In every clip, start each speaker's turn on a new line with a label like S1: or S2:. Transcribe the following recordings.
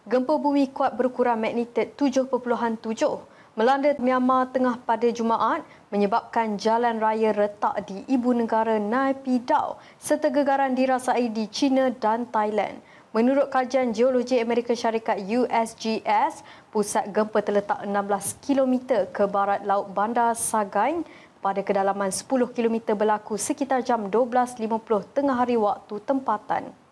S1: Gempa bumi kuat berukuran magnitudo 7.7 melanda Myanmar Tengah pada Jumaat menyebabkan jalan raya retak di ibu negara Naypyidaw serta gegaran dirasai di China dan Thailand. Menurut kajian Geologi Amerika Syarikat USGS, pusat gempa terletak 16 km ke barat laut Bandar Sagaing pada kedalaman 10 km berlaku sekitar jam 12.50 tengah hari waktu tempatan.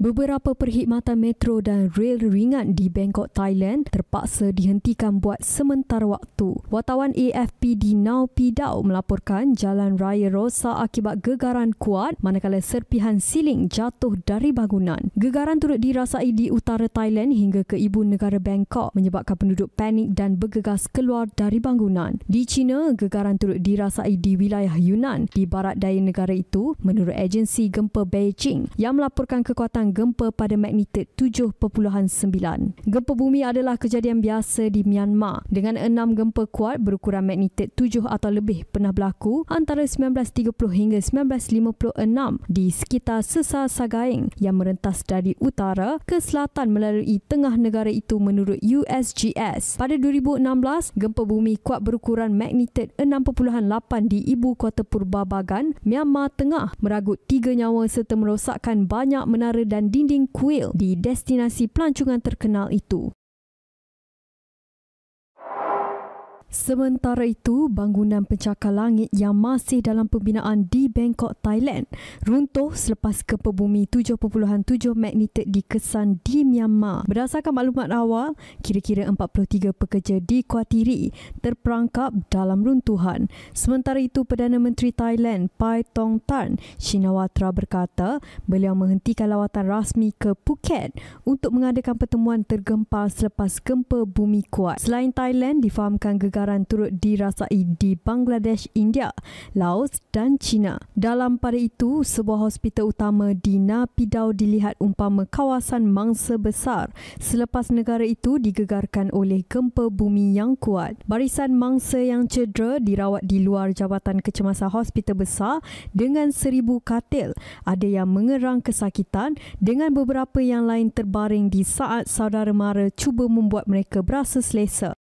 S1: Beberapa perkhidmatan metro dan rel ringan di Bangkok, Thailand terpaksa dihentikan buat sementara waktu. Wartawan AFP di Naypyidaw melaporkan jalan raya rosak akibat gegaran kuat manakala serpihan siling jatuh dari bangunan. Gegaran turut dirasai di utara Thailand hingga ke ibu negara Bangkok menyebabkan penduduk panik dan bergegas keluar dari bangunan. Di China, gegaran turut dirasai di wilayah Yunnan di barat daya negara itu menurut agensi gempa Beijing yang melaporkan kekuatan gempa pada magnitudo 7.9. Gempa bumi adalah kejadian biasa di Myanmar dengan 6 gempa kuat berukuran magnitudo 7 atau lebih pernah berlaku antara 1930 hingga 1956 di sekitar sesar Sagaing yang merentas dari utara ke selatan melalui tengah negara itu menurut USGS. Pada 2016, gempa bumi kuat berukuran magnitudo 6.8 di ibu kota Purbabagan, Myanmar Tengah meragut 3 nyawa serta merosakkan banyak menara dan dinding kuil di destinasi pelancongan terkenal itu. Sementara itu, bangunan pencakar langit yang masih dalam pembinaan di Bangkok, Thailand runtuh selepas gempa bumi 7.7 magnitudo dikesan di Myanmar. Berdasarkan maklumat awal, kira-kira 43 pekerja dikuatiri terperangkap dalam runtuhan. Sementara itu, Perdana Menteri Thailand Pai Tong Tan Shinawatra berkata beliau menghentikan lawatan rasmi ke Phuket untuk mengadakan pertemuan tergempar selepas gempa bumi kuat. Selain Thailand, difahamkan gegaran turut dirasai di Bangladesh, India, Laos dan China. Dalam pada itu, sebuah hospital utama di Naypyidaw dilihat umpama kawasan mangsa besar selepas negara itu digegarkan oleh gempa bumi yang kuat. Barisan mangsa yang cedera dirawat di luar Jabatan Kecemasan Hospital Besar dengan 1,000 katil. Ada yang mengerang kesakitan dengan beberapa yang lain terbaring di saat saudara mara cuba membuat mereka berasa selesa.